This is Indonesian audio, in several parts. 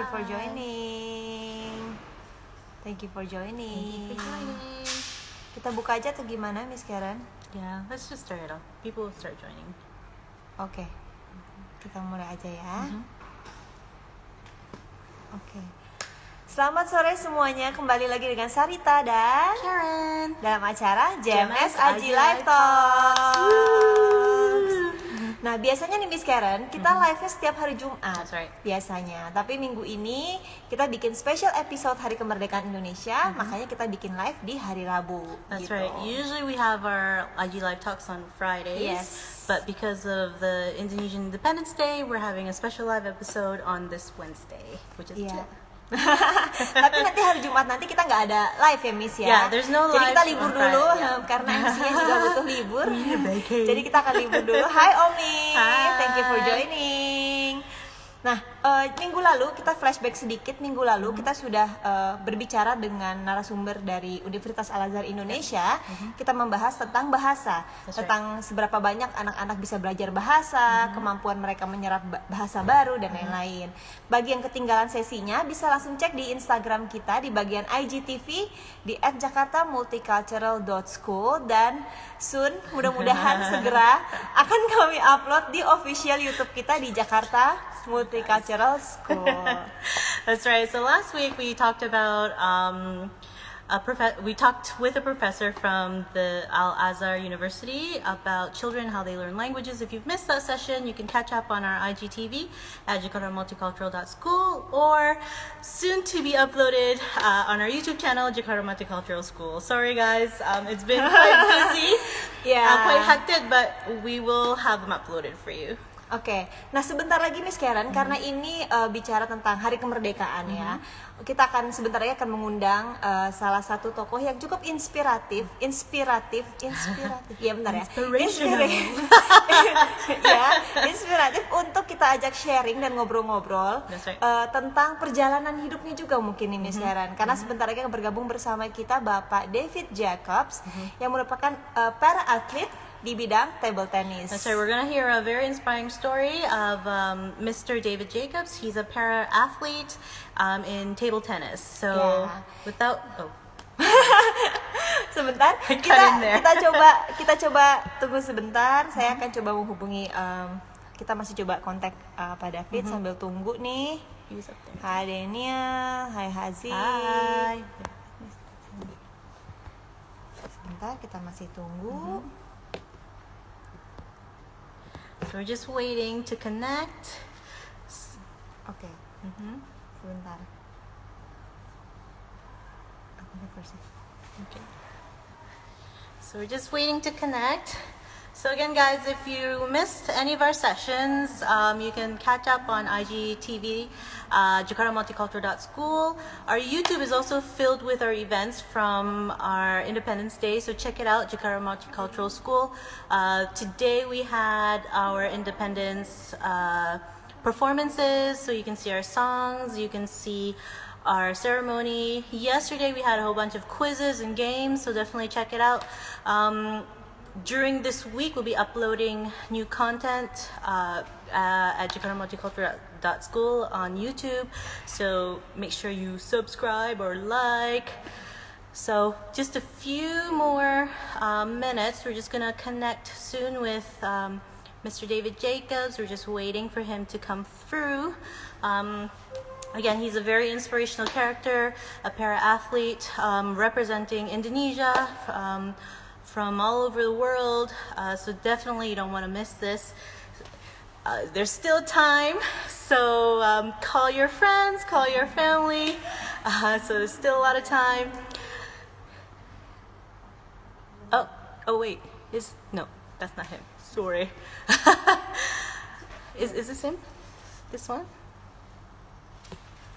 you for joining. Thank you for joining. Kita buka aja tuh gimana, Miss Karen? Yeah, let's just start it off. People will start joining. Oke. Kita mulai aja ya. Oke. Selamat sore semuanya, kembali lagi dengan Sarita dan Karen dalam acara JMS JMS Aji Live Talks. Nah, biasanya nih Miss Karen, kita live-nya setiap hari Jumat. That's right. Biasanya, tapi minggu ini kita bikin special episode Hari Kemerdekaan Indonesia, makanya kita bikin live di hari Rabu. That's gitu. right. Usually we have our IG Live Talks on Fridays. Yes. But because of the Indonesian Independence Day, we're having a special live episode on this Wednesday, which is Iya. today. Tapi nanti hari Jumat nanti kita nggak ada live ya Miss ya. Yeah, there's no Jadi live kita libur on dulu Friday, yeah. karena MC-nya juga butuh libur. Baking. Jadi kita akan libur dulu. Hai Omi, Hai. thank you for joining. Nah, minggu lalu kita flashback sedikit. Minggu lalu kita sudah berbicara dengan narasumber dari Universitas Al-Azhar Indonesia. Kita membahas tentang bahasa, That's tentang seberapa banyak anak-anak bisa belajar bahasa, kemampuan mereka menyerap bahasa baru dan lain-lain. Bagi yang ketinggalan sesinya, bisa langsung cek di Instagram kita di bagian IGTV di @jakartamulticultural.school, dan soon mudah-mudahan segera akan kami upload di official YouTube kita di Jakarta Multicultural School. That's right. So last week we talked about we talked with a professor from the Al-Azhar University about children, how they learn languages. If you've missed that session, you can catch up on our IGTV at jakartamulticultural.school, or soon to be uploaded on our YouTube channel, Jakarta Multicultural School. Sorry guys, it's been quite busy, quite hectic, but we will have them uploaded for you. Oke, nah sebentar lagi Miss Karen, karena ini bicara tentang Hari Kemerdekaan ya, kita akan sebentar lagi akan mengundang salah satu tokoh yang cukup inspiratif, ya bentar ya, inspiratif untuk kita ajak sharing dan ngobrol-ngobrol That's right. tentang perjalanan hidupnya juga mungkin nih Miss Karen, karena sebentar lagi akan bergabung bersama kita Bapak David Jacobs yang merupakan para atlet di bidang table tennis. That's right. We're gonna hear a very inspiring story of Mr. David Jacobs. He's a para athlete in table tennis. So without sebentar, kita coba tunggu sebentar. Saya akan coba menghubungi. Kita masih coba kontak Pak David sambil tunggu nih. Hai Daniel, hai Hazi. Hi. Sebentar, kita masih tunggu. So we're just waiting to connect. Oke. Sebentar. Okay. So we're just waiting to connect. So again, guys, if you missed any of our sessions, you can catch up on IGTV, jakartamulticultural.school. Our YouTube is also filled with our events from our Independence Day, so check it out, Jakarta Multicultural School. Today we had our Independence performances, so you can see our songs, you can see our ceremony. Yesterday we had a whole bunch of quizzes and games, so definitely check it out. During this week, we'll be uploading new content at jakartamulticultural.school on YouTube. So make sure you subscribe or like. So just a few more minutes. We're just gonna connect soon with Mr. David Jacobs. We're just waiting for him to come through. Again, he's a very inspirational character, a para-athlete representing Indonesia from all over the world, so definitely you don't want to miss this. There's still time, so call your friends, call your family, so there's still a lot of time. Oh wait, no, that's not him, sorry. Is this him? This one?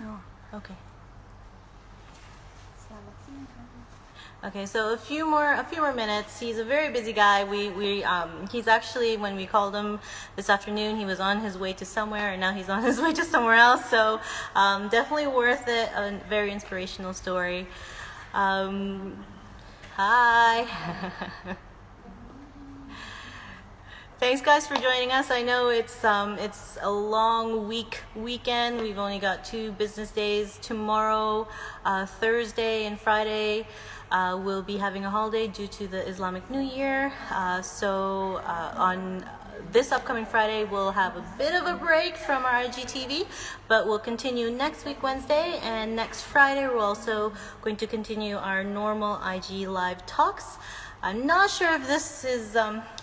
No, okay. Okay, so a few more minutes. He's a very busy guy. He's actually, when we called him this afternoon, he was on his way to somewhere, and now he's on his way to somewhere else. So definitely worth it. A very inspirational story. Hi. Thanks, guys, for joining us. I know it's a long weekend. We've only got 2 business days tomorrow, Thursday and Friday. We'll be having a holiday due to the Islamic New Year. So on this upcoming Friday, we'll have a bit of a break from our IGTV, but we'll continue next week, Wednesday, and next Friday, we're also going to continue our normal IG live talks. I'm not sure if this has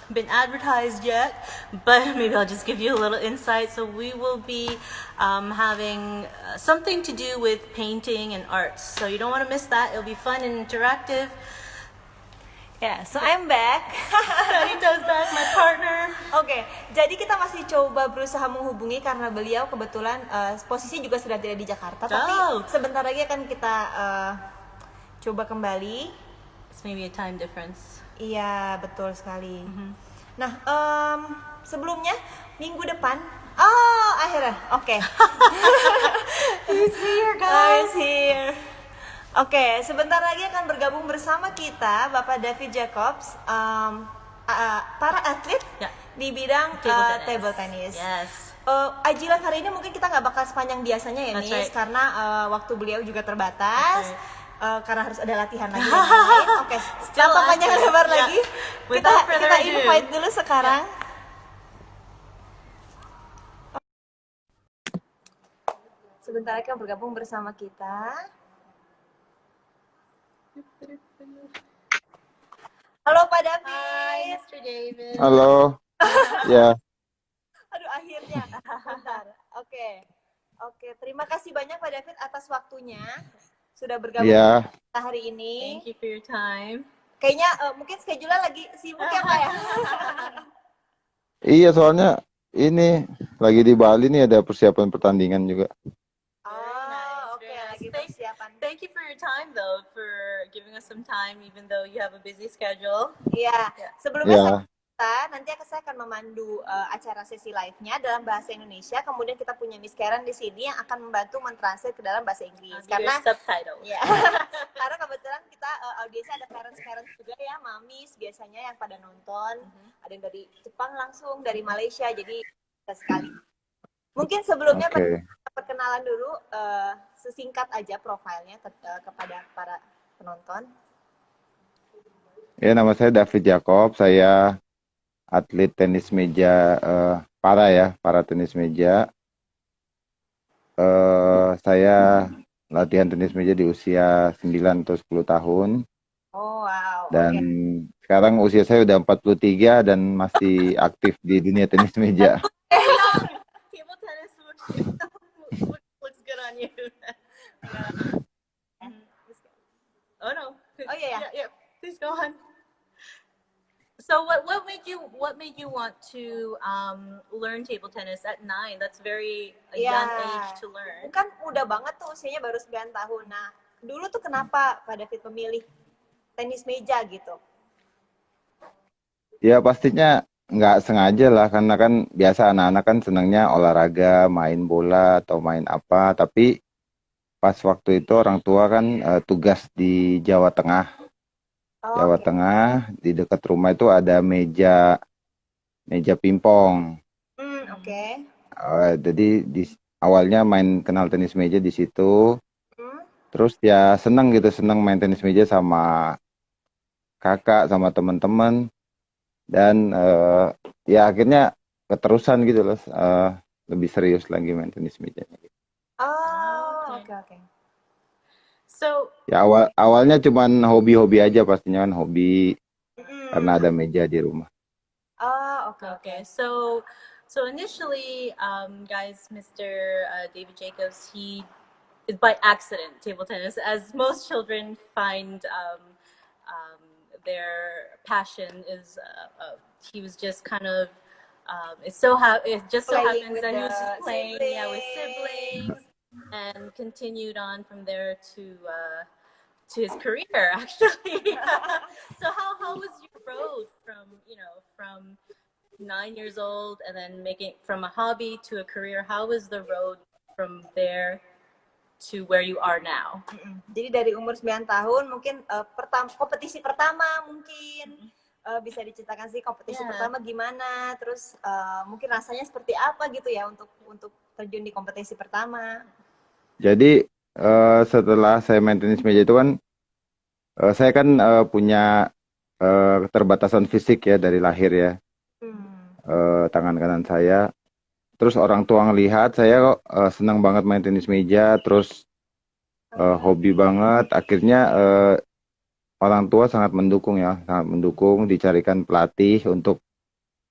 been advertised yet, but maybe I'll just give you a little insight. So we will be having something to do with painting and arts. So you don't want to miss that. It'll be fun and interactive. Yeah, so I'm back. Sarita's back, my partner. Oke, jadi kita masih coba berusaha menghubungi karena beliau kebetulan posisi juga sudah tidak di Jakarta, tapi sebentar lagi akan kita coba kembali. It's maybe a time difference. Iya, betul sekali. Nah, sebelumnya minggu depan, akhirnya, oke. He's here, guys. He's here. Oke, sebentar lagi akan bergabung bersama kita Bapak David Jacobs, para atlet di bidang table tennis. Yes. IG Live hari ini mungkin kita nggak bakal sepanjang biasanya ya, Nis, karena waktu beliau juga terbatas. Karena harus ada latihan lagi. Oke, tanpa panjang lebar lagi, kita invite dulu sekarang. Sebentar lagi akan bergabung bersama kita. Halo Pak David. Hi, Mr. David. Halo. Ya. Aduh, akhirnya. Bentar. Oke, terima kasih banyak Pak David atas waktunya. Sudah bergabung kita hari ini. Thank you for your time. Kayaknya mungkin schedule-nya lagi sibuk ya Pak ya? Iya, soalnya ini lagi di Bali nih, ada persiapan pertandingan juga. Oke, lagi persiapan. Thank you for your time though, for giving us some time even though you have a busy schedule. Iya, sebelumnya nanti saya akan memandu acara sesi live-nya dalam bahasa Indonesia. Kemudian kita punya Miss Karen di sini yang akan membantu mentranslate ke dalam bahasa Inggris. Karena subtitle. Ya, karena kebetulan kita audiensnya ada parents juga ya, mamis biasanya yang pada nonton. Ada yang dari Jepang langsung, dari Malaysia, jadi kita sekali. Mungkin sebelumnya perkenalan dulu, sesingkat aja profilnya kepada para penonton. Ya, nama saya David Jacob, saya atlet tenis meja para tenis meja. Saya latihan tenis meja di usia 9 atau 10 tahun. Oh, wow. Dan sekarang usia saya udah 43 dan masih aktif di dunia tenis meja. Table tennis looks good on you. Oh no. Oh yeah. Please go on. So what made you want to learn table tennis at 9? That's very young age to learn. Kan muda banget tuh, usianya baru 9 tahun. Nah, dulu tuh kenapa Pak David memilih tenis meja gitu? Ya pastinya nggak sengaja lah, karena kan biasa anak-anak kan senangnya olahraga, main bola atau main apa. Tapi pas waktu itu orang tua kan tugas di Jawa Tengah. Jawa Tengah, di dekat rumah itu ada meja pingpong. Jadi awalnya kenal tenis meja di situ. Terus ya seneng main tenis meja sama kakak, sama teman-teman. Dan ya akhirnya keterusan gitu loh, lebih serius lagi main tenis meja. Oke. So ya awalnya cuman hobi-hobi aja, pastinya kan hobi karena ada meja di rumah. Okay. So initially, guys, Mr. David Jacobs, he is by accident table tennis, as most children find their passion is. He was just kind of. It just so happens that he was just playing with siblings. And continued on from there to his career, actually. So how was your road from 9 years old and then making from a hobby to a career? How was the road from there to where you are now? Jadi dari umur 9 tahun mungkin kompetisi pertama mungkin bisa diceritakan sih kompetisi Yeah. pertama gimana, terus mungkin rasanya seperti apa gitu ya untuk terjun di kompetisi pertama. Jadi setelah saya main tenis meja itu kan saya kan punya keterbatasan fisik ya dari lahir ya, Hmm. tangan kanan saya. Terus orang tua ngelihat saya kok senang banget main tenis meja, terus Oke. hobi banget. Akhirnya orang tua sangat mendukung ya, sangat mendukung dicarikan pelatih untuk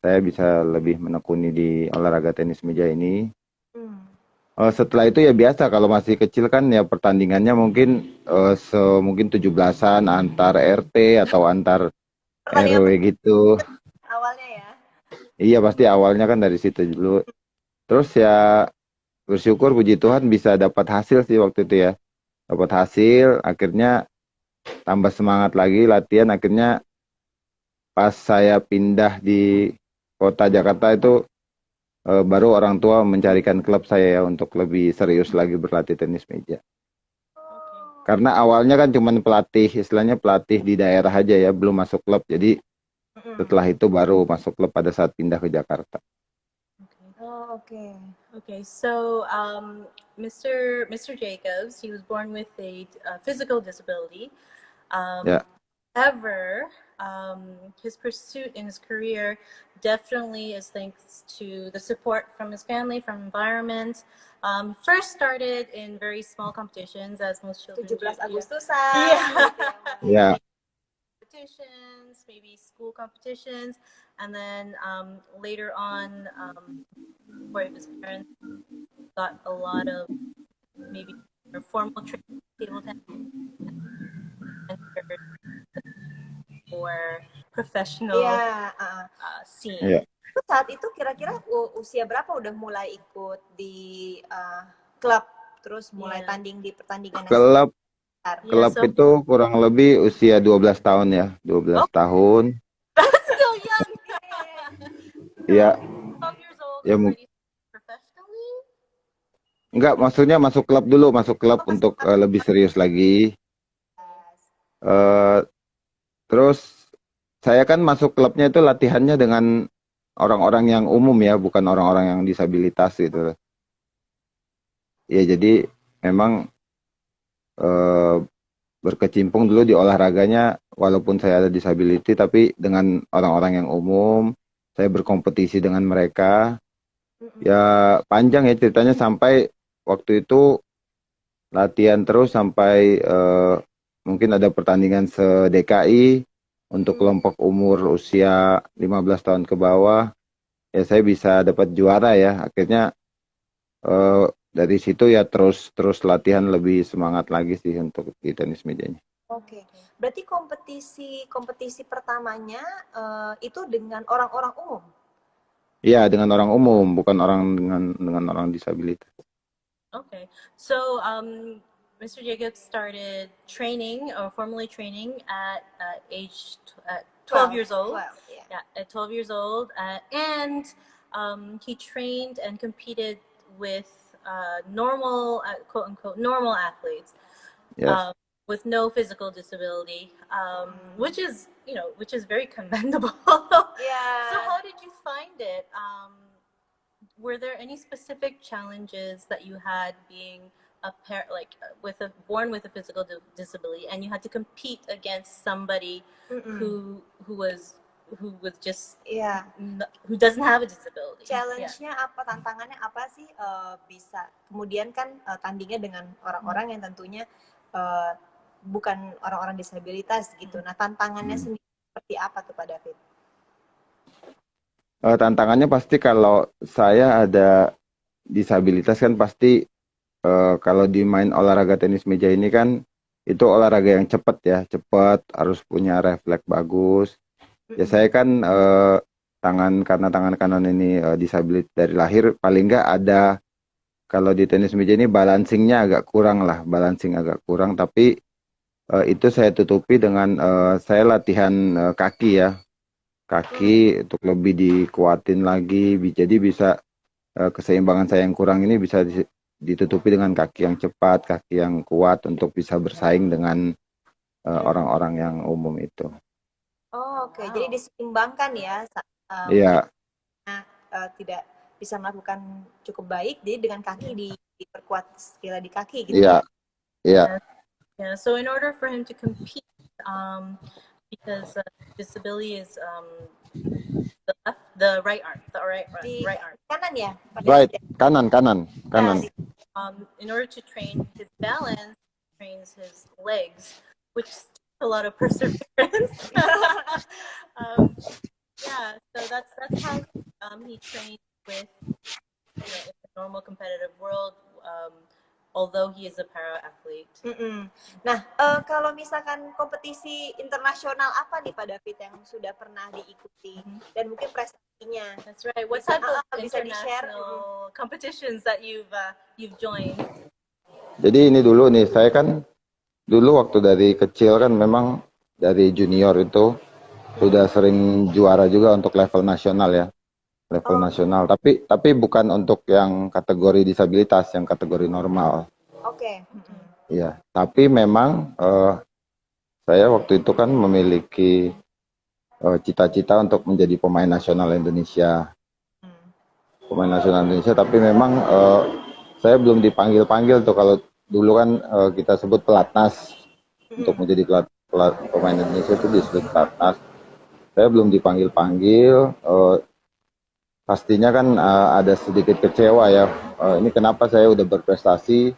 saya bisa lebih menekuni di olahraga tenis meja ini. Hmm. Setelah itu ya biasa kalau masih kecil kan ya pertandingannya mungkin mungkin 17-an antar RT atau antar Pertandingan RW gitu. awalnya ya. Iya pasti awalnya kan dari situ dulu. Terus ya bersyukur puji Tuhan bisa dapat hasil sih waktu itu ya. Dapat hasil, akhirnya tambah semangat lagi latihan. Akhirnya pas saya pindah di kota Jakarta itu baru orang tua mencarikan klub saya ya untuk lebih serius lagi berlatih tenis meja. Karena awalnya kan cuman pelatih, istilahnya pelatih di daerah aja ya, belum masuk klub. Jadi setelah itu baru masuk klub pada saat pindah ke Jakarta. Oh, oke. Okay, so Mr. Jacobs, he was born with a physical disability. Ya, However, his pursuit in his career definitely is thanks to the support from his family, from environment. First started in very small competitions, as most children do. 17 Agustusan. Yeah. Gitu ya, Mbak. ya, Competitions, maybe school competitions, and then later on, where his parents got a lot of maybe more formal training, table tennis, entered the more professional Iya, scene. ya. Terus saat itu kira-kira usia berapa udah mulai ikut di klub, terus mulai Iya. tanding di pertandingan yang Klub besar? klub so- itu kurang lebih usia 12 tahun ya, 12 tahun. Still young. Ya, 12 years old Ya, already professionally. enggak, maksudnya masuk klub dulu, masuk klub untuk lebih serius lagi. Eh, Terus saya kan masuk klubnya itu latihannya dengan orang-orang yang umum ya, bukan orang-orang yang disabilitas gitu. Ya jadi memang eh, berkecimpung dulu di olahraganya, walaupun saya ada disability, tapi dengan orang-orang yang umum, saya berkompetisi dengan mereka. Ya panjang ya ceritanya sampai waktu itu latihan terus sampai mungkin ada pertandingan se-DKI untuk kelompok umur usia 15 tahun ke bawah. Ya saya bisa dapat juara ya. Akhirnya dari situ ya terus latihan lebih semangat lagi sih untuk di tenis mejanya. Oke, berarti kompetisi pertamanya itu dengan orang-orang umum. Iya dengan orang umum, bukan orang dengan orang disabilitas. Okay, so Mr. Jacobs started training or formally training at age 12 years old. 12, yeah. Yeah, at 12 years old, and he trained and competed with normal, quote unquote, normal athletes. Yes. With no physical disability, which is very commendable. Yeah. So how did you find it? Were there any specific challenges that you had being a parent, like born with a physical disability, and you had to compete against somebody who was just Iya. who doesn't have a disability? Challenge-nya apa, tantangannya apa sih bisa? Kemudian kan tandingnya dengan orang-orang yang tentunya bukan orang-orang disabilitas gitu. Nah, tantangannya sendiri seperti apa tuh Pak David? Tantangannya pasti kalau saya ada disabilitas kan pasti kalau di main olahraga tenis meja ini kan itu olahraga yang cepat ya, cepat harus punya refleks bagus. Ya saya kan karena tangan kanan ini disabilitas dari lahir, paling nggak ada kalau di tenis meja ini balancingnya agak kurang lah, balancing agak kurang. Tapi itu saya tutupi dengan saya latihan kaki ya, kaki untuk lebih dikuatin lagi. Jadi bisa keseimbangan saya yang kurang ini bisa ditutupi dengan kaki yang cepat, kaki yang kuat untuk bisa bersaing dengan orang-orang yang umum itu. Oh, Oke, jadi Wow. diseimbangkan ya. Mungkin Iya, tidak bisa melakukan cukup baik, jadi dengan kaki diperkuat skill di kaki gitu iya, ya. iya. Yeah, yeah. So in order for him to compete, because disability is the right arm, Di right arm. kanan ya, Pak Right, David ya? kanan, kanan, Nah, kanan. In order to train his balance, trains his legs, which takes a lot of perseverance. Yeah, so that's how he trains with, in the normal competitive world. Although he is a para athlete. Nah, kalau misalkan kompetisi internasional apa nih Pak David yang sudah pernah diikuti dan mungkin prestasinya? That's right. What Bisa, type of bisa di-share? international competitions that you've joined? Jadi ini dulu nih, saya kan dulu waktu dari kecil kan memang dari junior itu sudah sering juara juga untuk level nasional ya, level Oh, nasional. Tapi bukan untuk yang kategori disabilitas, yang kategori normal. oke. Ya, tapi memang saya waktu itu kan memiliki cita-cita untuk menjadi pemain nasional Indonesia. Pemain nasional Indonesia, tapi memang saya belum dipanggil-panggil tuh. Kalau dulu kan kita sebut pelatnas, untuk menjadi pemain Indonesia itu disebut pelatnas. Saya belum dipanggil-panggil, pastinya kan ada sedikit kecewa ya. Ini kenapa saya udah berprestasi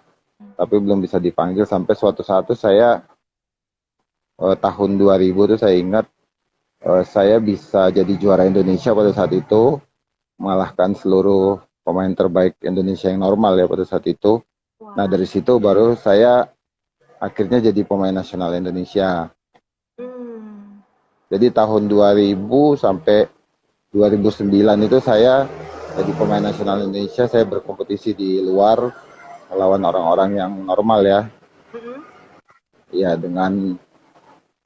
tapi belum bisa dipanggil, sampai suatu saat tuh saya tahun 2000 tuh saya ingat saya bisa jadi juara Indonesia pada saat itu, mengalahkan seluruh pemain terbaik Indonesia yang normal ya pada saat itu. Nah, dari situ baru saya akhirnya jadi pemain nasional Indonesia. Jadi tahun 2000 sampai 2009 itu saya jadi pemain nasional Indonesia. Saya berkompetisi di luar melawan orang-orang yang normal ya. Ya, dengan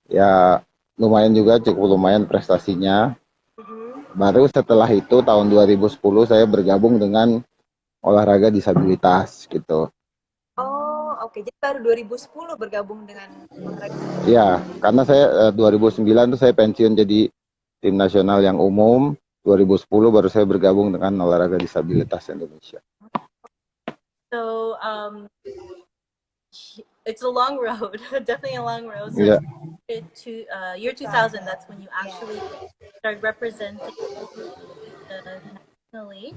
ya lumayan juga, cukup lumayan prestasinya. Baru setelah itu tahun 2010 saya bergabung dengan olahraga disabilitas gitu. Oh, oke. Jadi baru 2010 bergabung dengan olahraga. Ya, karena saya 2009 tuh saya pensiun jadi tim nasional yang umum. 2010 baru saya bergabung dengan olahraga disabilitas Indonesia. So it's a long road, definitely a long road. So Yeah. to year 2000, that's when you actually start representing nationally,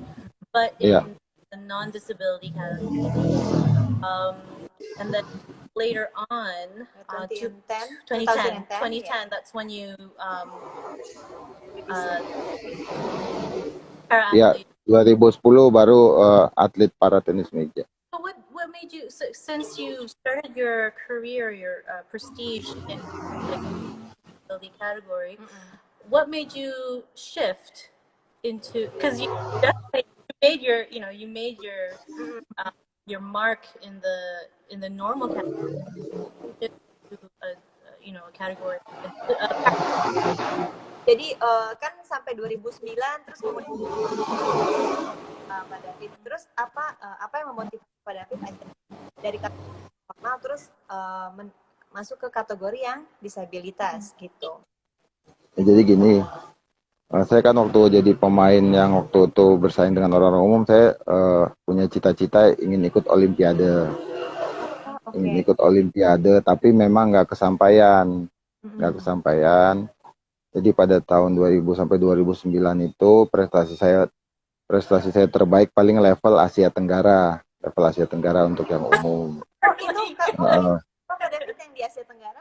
but in the non-disability category. And then later on, 2010, that's when you para Ya, athlete. 2010 baru atlet para tenis meja. So what made you, so since you started your career, your prestige in like the category, what made you shift into, because you definitely made your, you made your mark in the normal category, to a category. Jadi kan sampai 2009 terus kemudian Pak David. Terus apa yang memotivasi Pak David akhirnya dari kategori normal terus masuk ke kategori yang disabilitas gitu. Ya, jadi gini, saya kan waktu jadi pemain yang waktu itu bersaing dengan orang-orang umum, saya punya cita-cita ingin ikut Olimpiade. Ingin ikut Olimpiade, tapi memang nggak kesampaian. Nggak kesampaian. Jadi pada tahun 2000 sampai 2009 itu prestasi saya terbaik paling level Asia Tenggara. Level Asia Tenggara untuk yang umum. Itu Pak David yang di Asia Tenggara?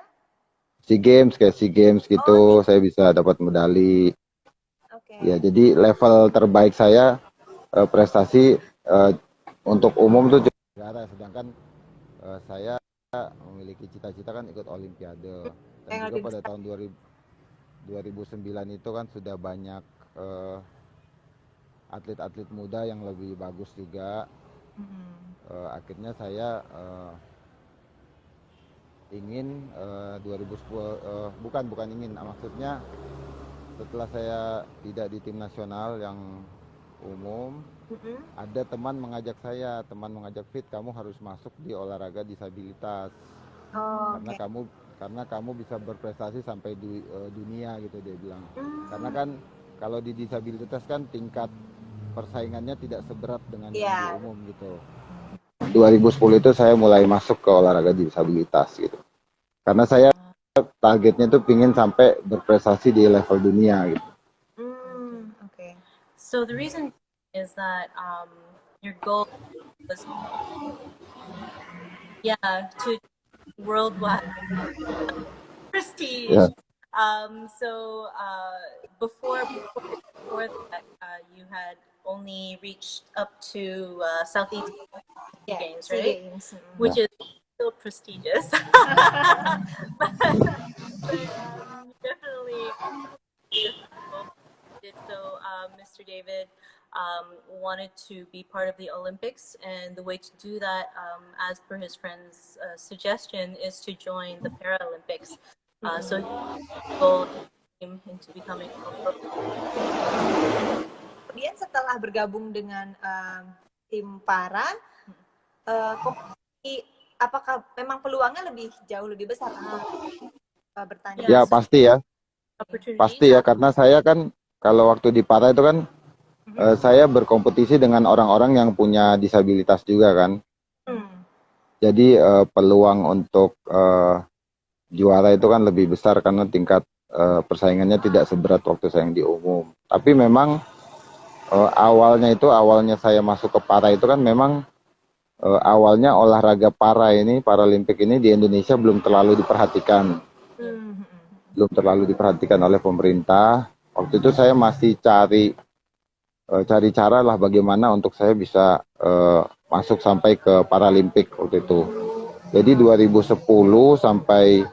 SEA Games gitu, saya bisa dapat medali. Ya, jadi level terbaik saya prestasi untuk umum tuh negara, sedangkan saya memiliki cita-cita kan ikut Olimpiade. Dan juga pada tahun 2009 itu kan sudah banyak atlet-atlet muda yang lebih bagus juga. Akhirnya saya ingin 2010 bukan ingin, maksudnya setelah saya tidak di tim nasional yang umum, ada teman mengajak Fit, kamu harus masuk di olahraga disabilitas, karena karena kamu bisa berprestasi sampai di dunia gitu dia bilang. Karena kan kalau di disabilitas kan tingkat persaingannya tidak seberat dengan yang di Iya. umum gitu. 2010 itu saya mulai masuk ke olahraga disabilitas gitu. Karena saya targetnya tuh pingin sampai berprestasi di level dunia gitu. Oke. So the reason is that your goal was, yeah, to worldwide prestige. Ya, Before that, you had only reached up to Southeast Ya, Games, SEA right? Games. Which ya. is still prestigious. but definitely difficult. So Mr. David wanted to be part of the Olympics, and the way to do that, as per his friend's suggestion, is to join the Paralympics. So his goal came into becoming a pro. Kemudian setelah bergabung dengan tim para, kompetisi, apakah memang peluangnya jauh lebih besar untuk bertanding? Ya pasti ya, Opportunities. pasti ya karena saya kan kalau waktu di para itu kan saya berkompetisi dengan orang-orang yang punya disabilitas juga kan. Jadi peluang untuk juara itu kan lebih besar karena tingkat persaingannya tidak seberat waktu saya yang di umum. Tapi memang awalnya saya masuk ke para itu kan memang awalnya olahraga para ini, Paralimpik ini di Indonesia belum terlalu diperhatikan. Belum terlalu diperhatikan oleh pemerintah. Waktu itu saya masih cari cara lah bagaimana untuk saya bisa masuk sampai ke Paralimpik waktu itu. Jadi 2010 sampai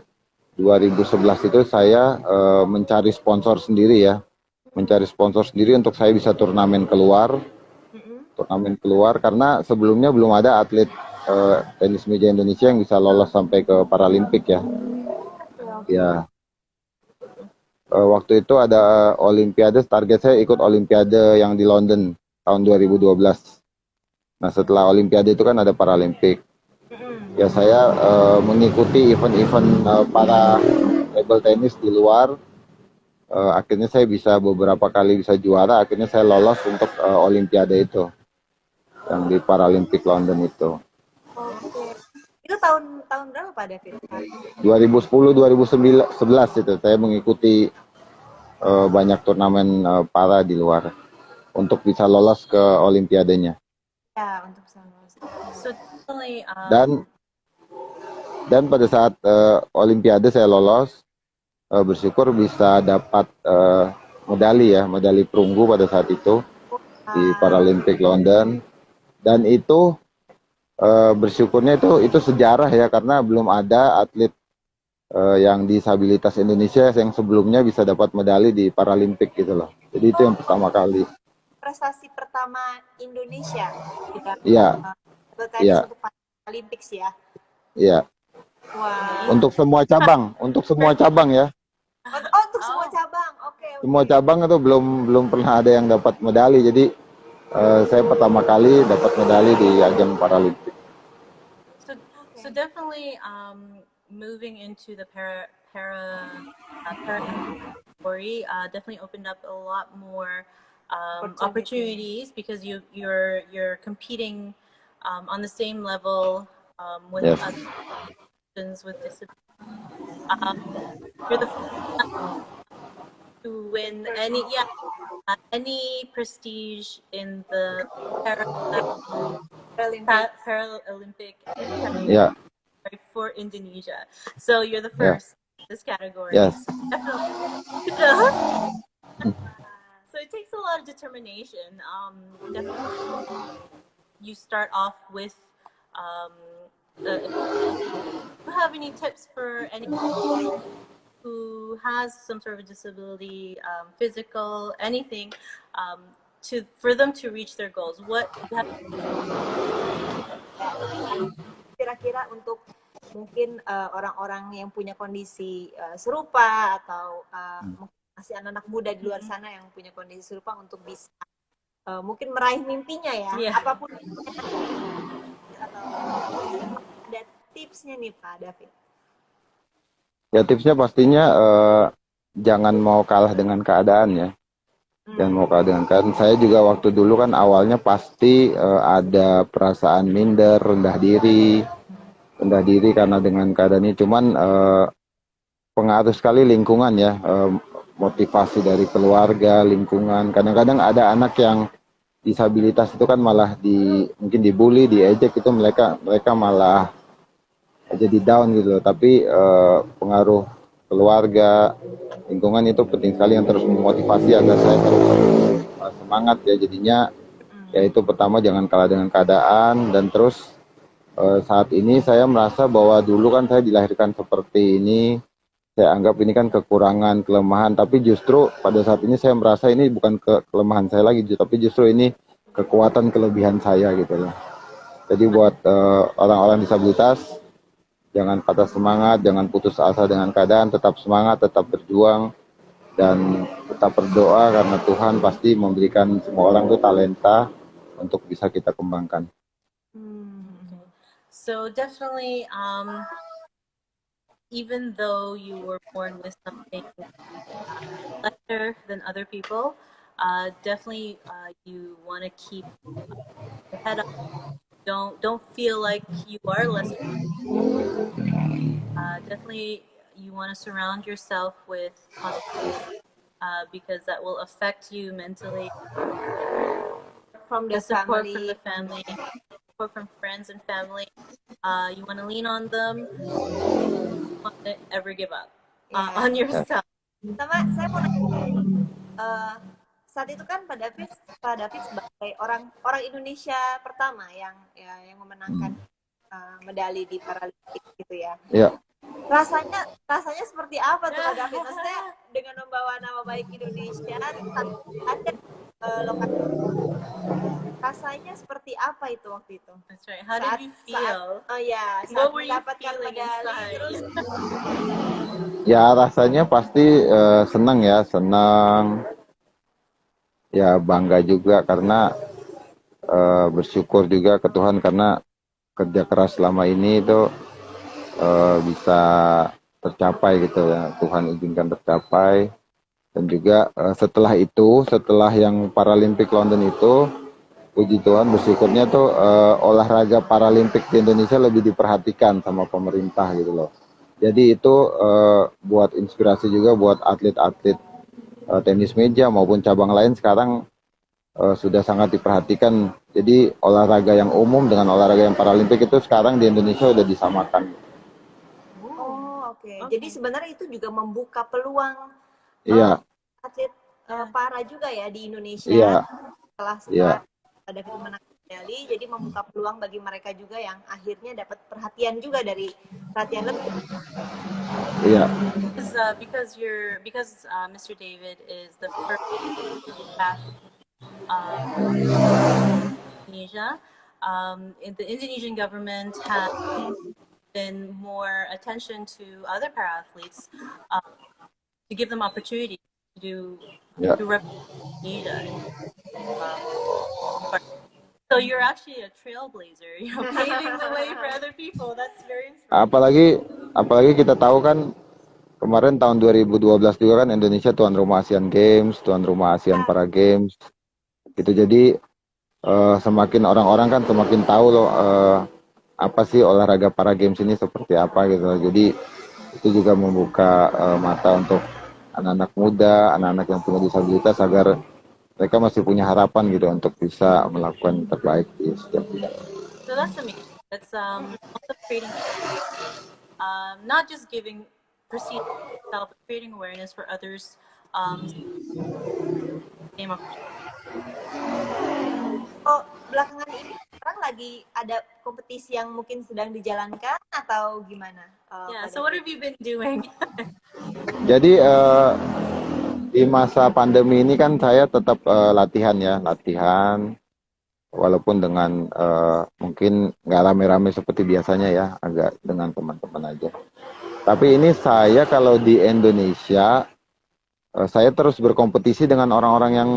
2011 itu saya mencari sponsor sendiri ya. Mencari sponsor sendiri untuk saya bisa turnamen keluar karena sebelumnya belum ada atlet tenis meja Indonesia yang bisa lolos sampai ke Paralimpik ya. Ya. Waktu itu ada Olimpiade, target saya ikut Olimpiade yang di London tahun 2012. Nah setelah Olimpiade itu kan ada Paralimpik. Ya saya mengikuti event-event para table tenis di luar. Akhirnya saya bisa beberapa kali bisa juara. Akhirnya saya lolos untuk Olimpiade itu, yang di Paralimpik London itu. Oke. Itu tahun berapa Pak David? 2010-2011 itu saya mengikuti banyak turnamen para di luar untuk bisa lolos ke Olimpiadenya. Ya, untuk lolos. So definitely, dan pada saat Olimpiade saya lolos, bersyukur bisa dapat medali perunggu pada saat itu di Paralimpik London. Dan itu bersyukurnya itu sejarah ya karena belum ada atlet yang disabilitas Indonesia yang sebelumnya bisa dapat medali di Paralimpik gitu loh. Jadi itu yang pertama kali. Prestasi pertama Indonesia Iya. Iya. Untuk Paralimpik ya. Iya. Wow. Untuk semua cabang ya. Untuk semua cabang. Oke. Semua cabang itu belum pernah ada yang dapat medali. Jadi saya pertama kali dapat medali di ajang Paralimpik. So definitely moving into the para category definitely opened up a lot more opportunities because you're competing on the same level with Yes. other students with disabilities. You're the first to win any prestige in the Paralympic Yeah. for Indonesia. So you're the first in this category. Yes. So it takes a lot of determination. Definitely, you start off with. Do you have any tips for anyone who has some sort of disability, physical, anything, for them to reach their goals? What kira-kira untuk mungkin orang-orang yang punya kondisi serupa atau masih anak-anak muda di luar sana yang punya kondisi serupa untuk bisa mungkin meraih mimpinya ya, apapun atau ada tipsnya nih Pak David? Ya tipsnya pastinya jangan mau kalah dengan keadaan ya. Jangan mau kalah dengan keadaan. Saya juga waktu dulu kan awalnya pasti ada perasaan minder, rendah diri karena dengan keadaan ini. Cuman pengaruh sekali lingkungan ya, motivasi dari keluarga, lingkungan. Kadang-kadang ada anak yang disabilitas itu kan malah mungkin dibully, diejek, itu mereka malah jadi down gitu loh. Tapi pengaruh keluarga, lingkungan itu penting sekali yang terus memotivasi agar saya terus semangat ya. Jadinya yaitu pertama jangan kalah dengan keadaan, dan terus saat ini saya merasa bahwa dulu kan saya dilahirkan seperti ini, saya anggap ini kan kekurangan, kelemahan, tapi justru pada saat ini saya merasa ini bukan kelemahan saya lagi, tapi justru ini kekuatan, kelebihan saya gitu loh. Jadi buat orang-orang disabilitas, jangan patah semangat, jangan putus asa dengan keadaan, tetap semangat, tetap berjuang, dan tetap berdoa karena Tuhan pasti memberikan semua orang itu talenta untuk bisa kita kembangkan. So definitely, even though you were born with something lesser than other people, definitely you want to keep your head up. Don't feel like you are less. Definitely, you want to surround yourself with positivity because that will affect you mentally. From the Support family. from the family, support from friends and family. You want to lean on them. You want to ever give up on yourself. Sama saya mau nanya, saat itu kan Pak David sebagai orang Indonesia pertama yang memenangkan medali di Paralimpik gitu ya. Iya. Rasanya seperti apa tuh Pak David? Maksudnya dengan membawa nama baik Indonesia, ada lokasi. Rasanya seperti apa itu waktu itu? That's right. How did you feel? Saat mendapatkan medali terus. Ya rasanya pasti senang ya, ya bangga juga karena bersyukur juga ke Tuhan karena kerja keras selama ini itu bisa tercapai gitu ya, Tuhan izinkan tercapai. Dan juga setelah yang Paralimpik London itu, puji Tuhan bersyukurnya tuh olahraga Paralimpik di Indonesia lebih diperhatikan sama pemerintah gitu loh. Jadi itu buat inspirasi juga buat atlet-atlet tenis meja maupun cabang lain sekarang sudah sangat diperhatikan. Jadi olahraga yang umum dengan olahraga yang Paralimpik itu sekarang di Indonesia udah disamakan. Oke. Jadi sebenarnya itu juga membuka peluang atlet para juga ya di Indonesia setelah David menang medali, jadi membuka peluang bagi mereka juga yang akhirnya dapat perhatian juga dari perhatian lebih. Iya. Because Mr. David is the first Indonesia. The Indonesian government has been more attention to other para-athletes to give them opportunity to represent Indonesia. So you're actually a trailblazer. You're paving the way for other people. That's very inspiring. Apalagi kita tahu kan kemarin tahun 2012 juga kan Indonesia tuan rumah Asian Games, tuan rumah Asian Para Games. Gitu. Jadi semakin orang-orang kan semakin tahu loh apa sih olahraga Para Games ini seperti apa gitu. Jadi itu juga membuka mata untuk anak-anak muda, anak-anak yang punya disabilitas agar mereka masih punya harapan gitu untuk bisa melakukan terbaik di setiap bidang. So that's amazing. That's also creating, not just proceeding itself, but creating awareness for others. Belakangan ini sekarang lagi ada kompetisi yang mungkin sedang dijalankan atau gimana? So what have you been doing? Jadi di masa pandemi ini kan saya tetap latihan walaupun dengan mungkin nggak rame-rame seperti biasanya ya, agak dengan teman-teman aja. Tapi ini saya kalau di Indonesia saya terus berkompetisi dengan orang-orang yang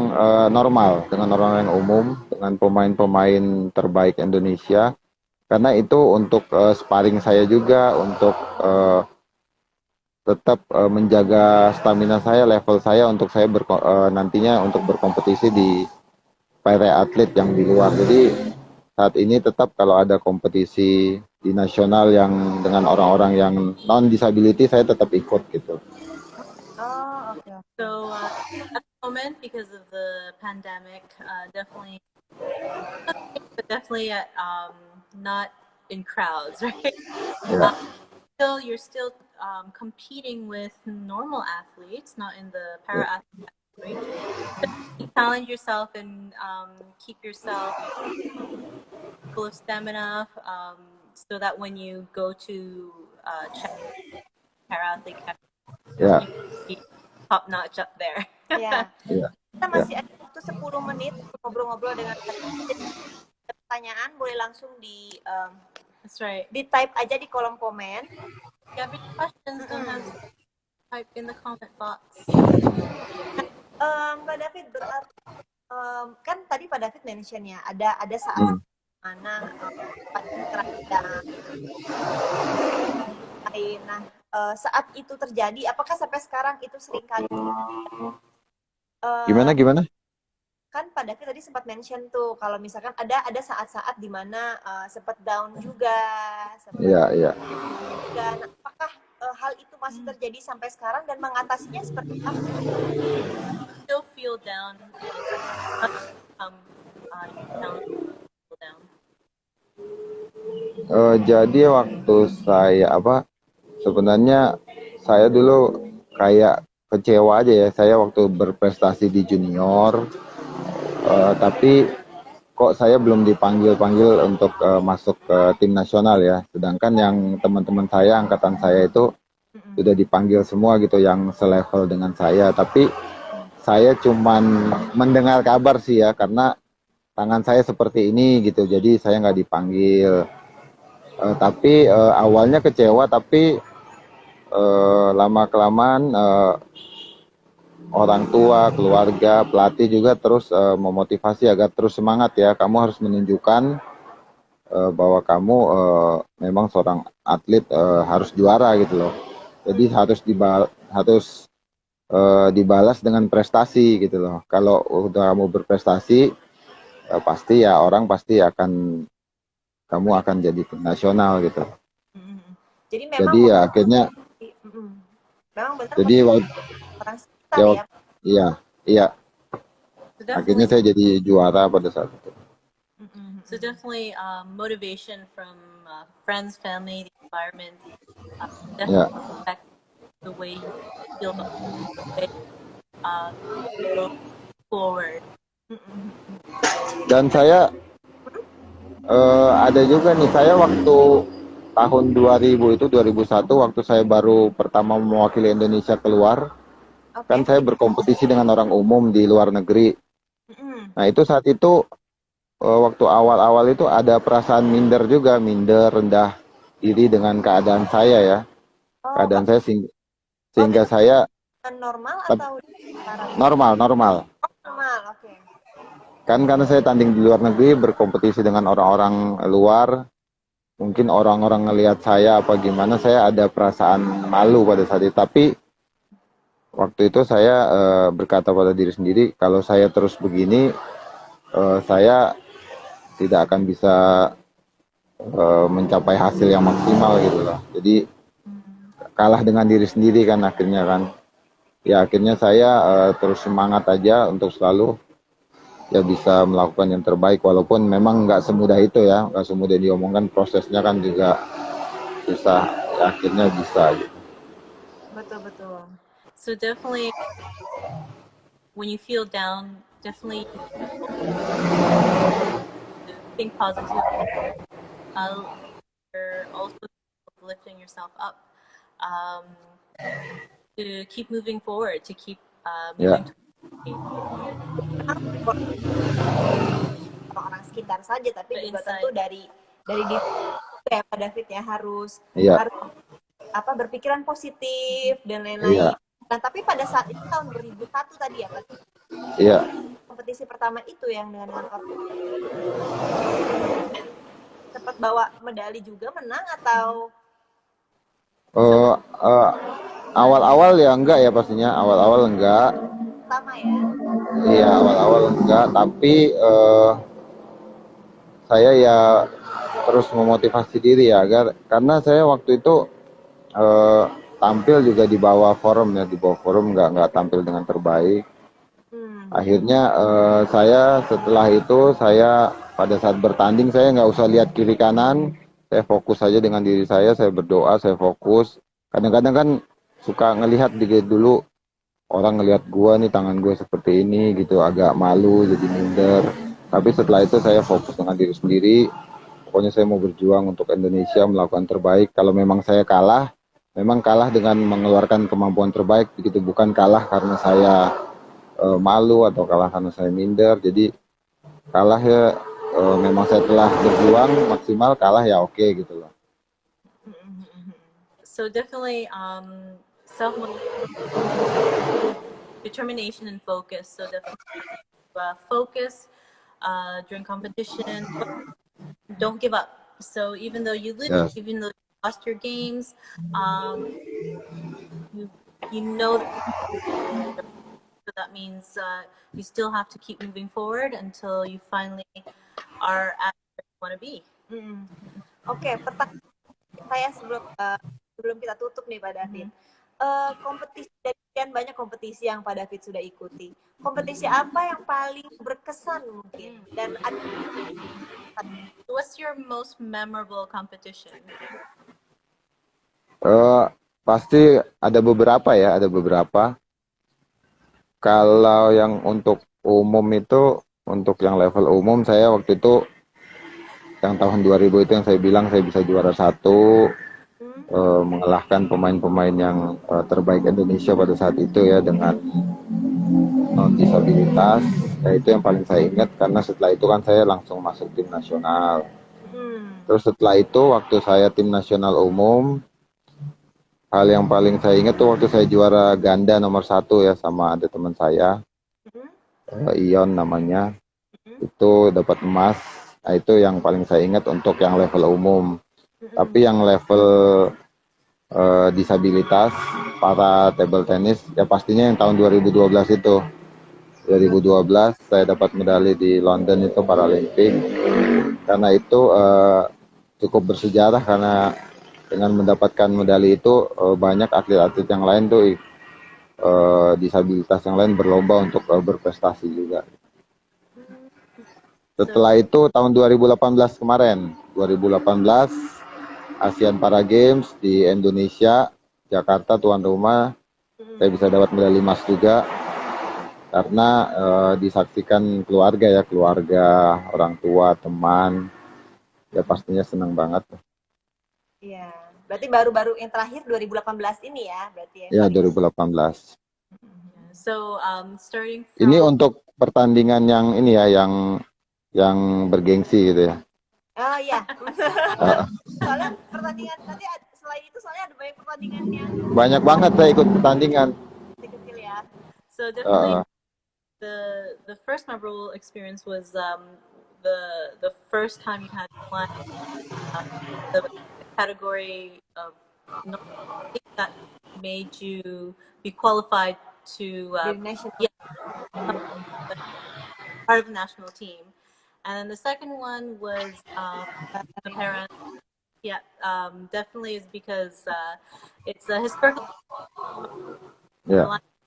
normal, dengan orang yang umum, dengan pemain-pemain terbaik Indonesia, karena itu untuk sparring saya juga, untuk tetap menjaga stamina saya, level saya untuk saya nantinya untuk berkompetisi di para atlet yang di luar. Jadi saat ini tetap kalau ada kompetisi di nasional yang dengan orang-orang yang non disability saya tetap ikut gitu. Oh, oke. So at the moment, because of the pandemic, definitely, but definitely not in crowds, right? Ya, You're still competing with normal athletes, not in the para athlete category. You challenge yourself and keep yourself full of stamina, so that when you go to check para athlete category, ya, you can be top notch up there. Ya. ya, Kita masih ada waktu 10 menit untuk ngobrol-ngobrol dengan pertanyaan, boleh langsung That's right. di type aja di kolom komen. If you have any questions, don't hesitate to type in the comment box. Mbak David, berarti kan tadi Pak David mention ya, ada saat mana nah saat itu terjadi, apakah sampai sekarang itu sering kali Gimana? kan Pak David tadi sempat mention tuh kalau misalkan ada saat-saat di mana sempat down juga, Iya. dan apakah hal itu masih terjadi sampai sekarang dan mengatasinya seperti apa? Still feel down and down. Jadi waktu saya sebenarnya saya dulu kayak kecewa aja ya, saya waktu berprestasi di junior, tapi kok saya belum dipanggil untuk masuk ke tim nasional ya, sedangkan yang teman-teman saya, angkatan saya itu sudah dipanggil semua gitu yang selevel dengan saya, tapi saya cuman mendengar kabar sih ya, karena tangan saya seperti ini gitu, jadi saya nggak dipanggil. Tapi awalnya kecewa, tapi lama-kelamaan orang tua, keluarga, pelatih juga terus memotivasi agar terus semangat ya, kamu harus menunjukkan bahwa kamu memang seorang atlet, harus juara gitu loh. Jadi harus dibalas dengan prestasi gitu loh. Kalau udah kamu berprestasi, pasti ya orang pasti kamu akan jadi tim nasional gitu. Jadi memang Ya akhirnya memang benar jadi orang sekitar ya. Iya. So Akhirnya saya jadi juara pada saat itu. So definitely motivation from friends, family, the environment, definitely affect the way you feel about go forward. Dan saya ada juga nih, saya waktu tahun 2001 waktu saya baru pertama mewakili Indonesia keluar, kan saya berkompetisi dengan orang umum di luar negeri. Nah itu saat itu waktu awal-awal itu ada perasaan minder, rendah diri dengan keadaan saya ya, keadaan saya sehingga saya normal atau normal. Oke. Kan karena saya tanding di luar negeri, berkompetisi dengan orang-orang luar, mungkin orang-orang ngelihat saya apa gimana, saya ada perasaan malu pada saat itu. Tapi waktu itu saya berkata pada diri sendiri, kalau saya terus begini, saya tidak akan bisa mencapai hasil yang maksimal gitu loh. Jadi kalah dengan diri sendiri kan akhirnya kan. Ya akhirnya saya terus semangat aja untuk selalu ya bisa melakukan yang terbaik, walaupun memang nggak semudah itu ya, nggak semudah diomongkan, prosesnya kan juga susah, ya, akhirnya bisa gitu. Betul. So definitely when you feel down, definitely think positive. You're also lifting yourself up to keep moving forward, to keep moving orang sekitar saja, tapi juga tentu dari diri ya Pak David ya, harus berpikiran positif dan lain-lain. Nah tapi pada saat itu tahun 2001 tadi ya Pak? Iya. Kompetisi pertama itu yang dengan orang sempat bawa medali juga, menang atau? Awal-awal ya enggak ya pastinya, awal-awal enggak. Sama ya. Iya, awal-awal enggak, tapi saya ya terus memotivasi diri ya agar karena saya waktu itu eh, tampil juga di bawah forum ya, di bawah forum nggak tampil dengan terbaik. Akhirnya saya setelah itu saya pada saat bertanding saya nggak usah lihat kiri kanan, saya fokus saja dengan diri saya berdoa, saya fokus. Kadang-kadang kan suka ngelihat dikit dulu orang ngelihat gua nih tangan gue seperti ini gitu, agak malu jadi minder. Tapi setelah itu saya fokus dengan diri sendiri. Pokoknya saya mau berjuang untuk Indonesia, melakukan terbaik. Kalau memang saya kalah, memang kalah dengan mengeluarkan kemampuan terbaik, begitu, bukan kalah karena saya malu atau kalah karena saya minder. Jadi kalah ya memang saya telah berjuang maksimal, kalah ya oke gitu loh. So definitely self determination and focus. So definitely focus during competition. Don't give up. So even though you lose, Yes. even though you lost your games, you know so that means you still have to keep moving forward until you finally are at where you want to be. Oke, pertanyaan saya sebelum kita tutup nih Pak David. Kompetisi, dari sekian banyak kompetisi yang Pak David sudah ikuti, kompetisi apa yang paling berkesan mungkin? Dan what's your most memorable competition? Pasti ada beberapa ya, ada beberapa. Kalau yang untuk umum itu, untuk yang level umum saya waktu itu yang tahun 2000 itu yang saya bilang saya bisa juara 1, mengalahkan pemain-pemain yang terbaik Indonesia pada saat itu ya dengan non disabilitas. Ya, itu yang paling saya ingat karena setelah itu kan saya langsung masuk tim nasional. Terus setelah itu waktu saya tim nasional umum, hal yang paling saya ingat tuh waktu saya juara ganda nomor 1 ya sama ada teman saya, Ion namanya, itu dapat emas. Nah, itu yang paling saya ingat untuk yang level umum. Tapi yang level disabilitas para table tennis ya pastinya yang tahun 2012 itu. 2012 saya dapat medali di London itu Paralimpik. Karena itu cukup bersejarah karena dengan mendapatkan medali itu banyak atlet-atlet yang lain tuh disabilitas yang lain berlomba untuk berprestasi juga. Setelah itu tahun 2018 kemarin, 2018 ASEAN Para Games di Indonesia, Jakarta tuan rumah, saya bisa dapat medali emas juga karena disaksikan keluarga ya, keluarga, orang tua, teman, ya pastinya senang banget. Iya, berarti baru-baru yang terakhir 2018 ini ya, berarti ya? Ya 2018. So starting from... Ini untuk pertandingan yang ini ya, yang bergengsi gitu ya. Oh iya. Soalnya pertandingan nanti selain itu soalnya ada banyak pertandingannya. Banyak banget saya ikut pertandingan. Kecil ya. So definitely the first memorable experience was the first time you had won the category of that made you be qualified to part of the national team. And then the second one was the parent. Yeah, definitely is because it's a historical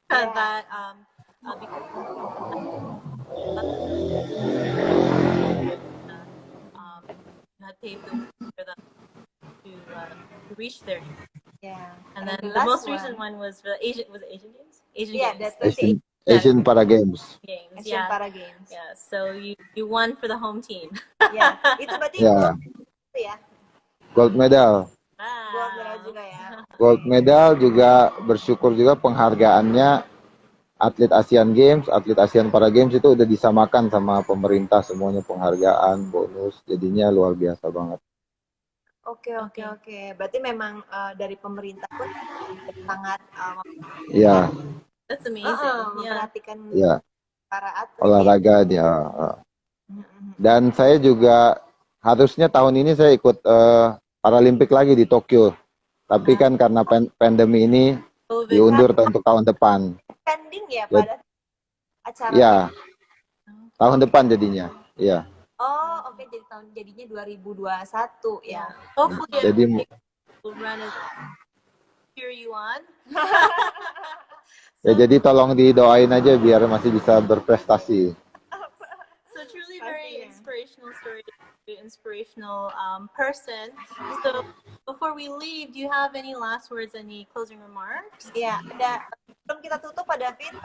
that had paved the way for them to reach their dream. Yeah. And then the most recent one was the Asian Games? Asian Games. Asian Para Games. Asian Para Games. Yeah, so you won for the home team. Ya, itu berarti ya. Gold medal. Gold medal juga ya. Gold medal juga, bersyukur juga penghargaannya atlet Asian Games, atlet Asian Para Games itu udah disamakan sama pemerintah semuanya, penghargaan, bonus, jadinya luar biasa banget. Oke. Berarti memang dari pemerintah pun sangat Iya. That's amazing. Memperhatikan para atlet. Olahraga dia. Dan saya juga harusnya tahun ini saya ikut Paralimpik lagi di Tokyo. Tapi kan karena pandemi ini COVID. diundur untuk tahun depan. Pending ya Ya, pada acara. ya, tahun depan jadinya. Iya. Oh, oke, jadi jadinya 2021 Yeah. ya. Hopefully Jadi we'll run it. Cheer you on. ya jadi tolong didoain aja biar masih bisa berprestasi. So truly Pastinya. very inspirational story, very inspirational person. So before we leave, do you have any last words, any closing remarks? Ya, ada sebelum kita tutup Pak David,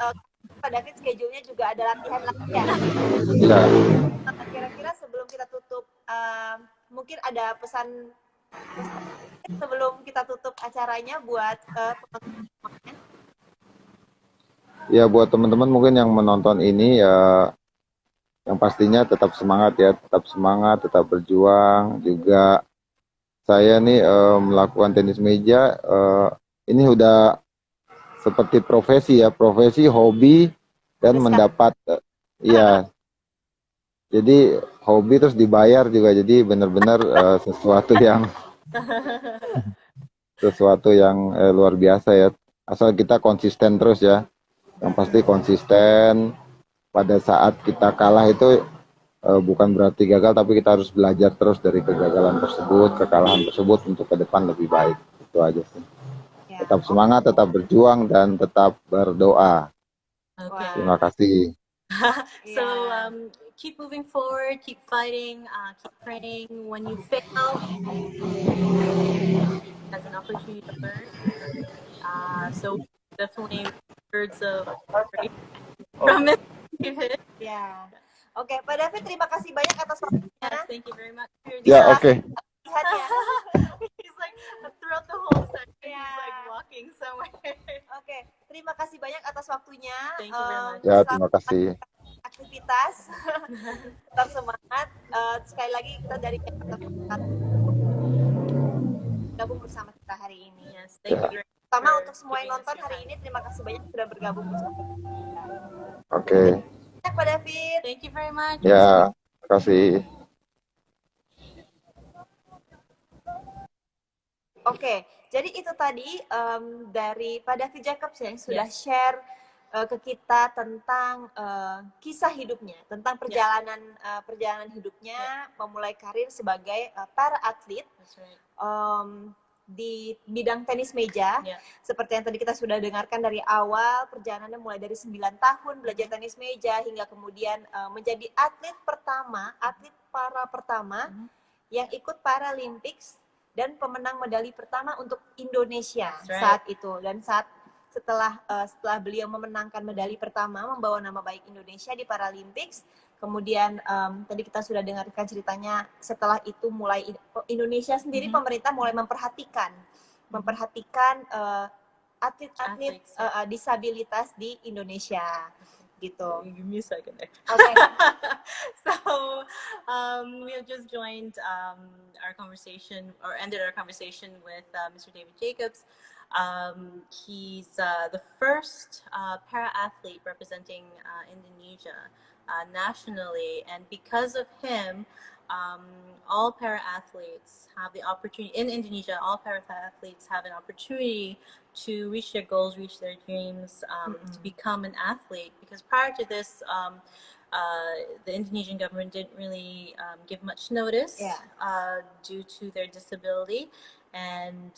Pak David schedule-nya juga ada latihan lagi ya. Iya. Kira-kira sebelum kita tutup, mungkin ada pesan sebelum kita tutup acaranya buat penonton semuanya. Ya buat teman-teman mungkin yang menonton ini ya yang pastinya tetap semangat ya, tetap semangat, tetap berjuang. Juga saya nih melakukan tenis meja ini udah seperti profesi ya, profesi, hobi dan mendapat ya. Jadi hobi terus dibayar juga, jadi benar-benar sesuatu yang luar biasa ya. Asal kita konsisten terus ya. Yang pasti konsisten. Pada saat kita kalah itu bukan berarti gagal, tapi kita harus belajar terus dari kegagalan tersebut, kekalahan tersebut untuk ke depan lebih baik. Itu aja sih. Ya. Tetap semangat, tetap berjuang, dan tetap berdoa. Okay. Terima kasih. So keep moving forward, keep fighting, keep praying. When you fail, as an opportunity to learn. So definitely words of from David. Ya. Oke, Pak David, terima kasih banyak atas waktunya. Yes, thank you very much. Ya, oke. Lihat ya. He's like throughout the whole session, Yeah. he's like walking somewhere. Oke, terima kasih banyak atas waktunya. Thank you very much. Ya, terima kasih. Aktivitas, tetap semangat. Sekali lagi kita dari Jakarta gabung bersama kita hari ini. Yes, thank you very much. Pertama for untuk semua yang giving us nonton your hari time. ini, terima kasih banyak sudah bergabung bersama kita. Oke. Pak David. Thank you very much. Ya, terima kasih. Oke, jadi itu tadi dari Pak David Jacobs yang sudah share ke kita tentang kisah hidupnya, tentang perjalanan perjalanan hidupnya memulai karir sebagai para atlet That's right. di bidang tenis meja. Yeah. Seperti yang tadi kita sudah dengarkan dari awal, perjalanannya mulai dari 9 tahun belajar tenis meja hingga kemudian menjadi atlet para pertama yang ikut Paralympics dan pemenang medali pertama untuk Indonesia saat itu. Dan setelah beliau memenangkan medali pertama, membawa nama baik Indonesia di Paralympics, kemudian tadi kita sudah dengarkan ceritanya, setelah itu mulai Indonesia sendiri, pemerintah mulai memperhatikan atlet-atlet disabilitas di Indonesia gitu. Give me a second there. Okay. So we have just joined our conversation, or ended our conversation with Mr. David Jacobs. He's the first para-athlete representing Indonesia nationally, and because of him, all para-athletes have the opportunity, in Indonesia, all para-athletes have an opportunity to reach their goals, reach their dreams, to become an athlete. Because prior to this, the Indonesian government didn't really give much notice due to their disability. And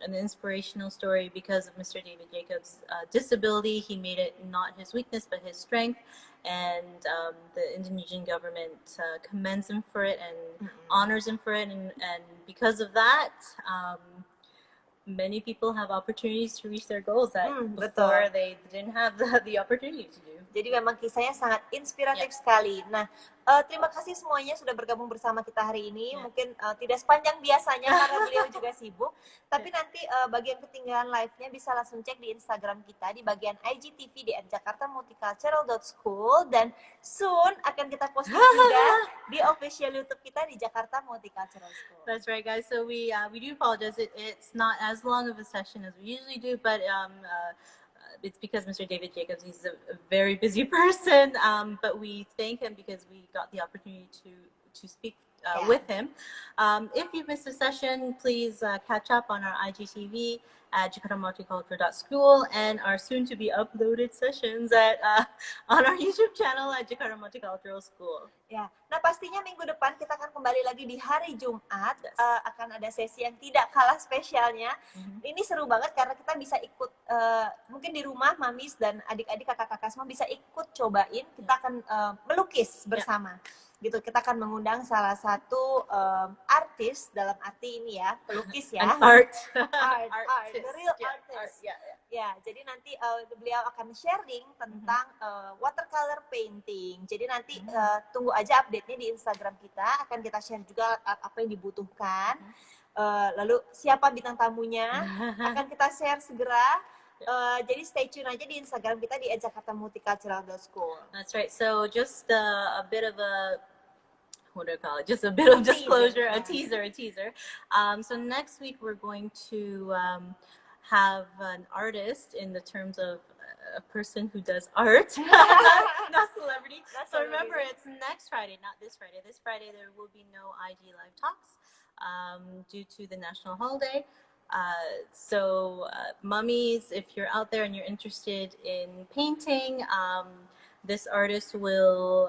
an inspirational story, because of Mr. David Jacobs' disability, he made it not his weakness but his strength, and the Indonesian government commends him for it and honors him for it, and because of that, many people have opportunities to reach their goals that before they didn't have the opportunity to do. Jadi memang kisahnya sangat inspiratif sekali. Nah, terima kasih semuanya sudah bergabung bersama kita hari ini. Mungkin tidak sepanjang biasanya karena beliau juga sibuk. Tapi nanti bagi yang ketinggalan live-nya bisa langsung cek di Instagram kita di bagian IGTV di @jakartamulticultural.school, dan soon akan kita posting juga di official YouTube kita di Jakarta Multicultural School. That's right, guys. So we do apologize. It's not as long of a session as we usually do, but it's because Mr. David Jacobs, he's a very busy person, but we thank him because we got the opportunity to speak Yeah. with him. If you missed a session, please catch up on our IGTV at jakartamulticultural.school and our soon-to-be uploaded sessions at on our YouTube channel at Jakarta Multicultural School. Ya, nah pastinya minggu depan kita akan kembali lagi di hari Jumat. Yes. Akan ada sesi yang tidak kalah spesialnya. Ini seru banget karena kita bisa ikut, mungkin di rumah mamis dan adik-adik kakak-kakak semua bisa ikut cobain. Kita akan melukis bersama. Gitu, kita akan mengundang salah satu artis dalam arti ini ya, pelukis ya. An art. art, the real Yeah, artist. art, yeah. Ya, jadi nanti beliau akan sharing tentang watercolor painting. Jadi nanti tunggu aja update-nya di Instagram kita. Akan kita share juga apa yang dibutuhkan. Lalu siapa bintang tamunya akan kita share segera. Jadi stay tune aja di Instagram kita di @jakartamulticultural.school. That's right. So just a bit of a, what do I call it? Just a bit of disclosure, a teaser. So next week we're going to have an artist in the terms of a person who does art, not celebrity. So remember, it's next Friday, not this Friday. This Friday there will be no IG Live Talks due to the national holiday. So mummies, if you're out there and you're interested in painting, this artist will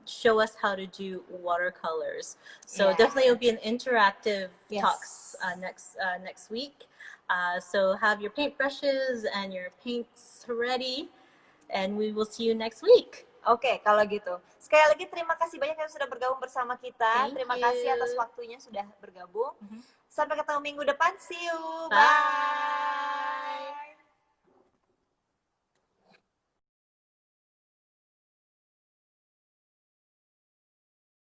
show us how to do watercolors. So definitely it'll be an interactive talks next week. So have your paintbrushes and your paints ready, and we will see you next week. Oke, kalau gitu. Sekali lagi terima kasih banyak yang sudah bergabung bersama kita. Thank Terima you. kasih atas waktunya sudah bergabung. Sampai ketemu minggu depan. See you. Bye. Bye.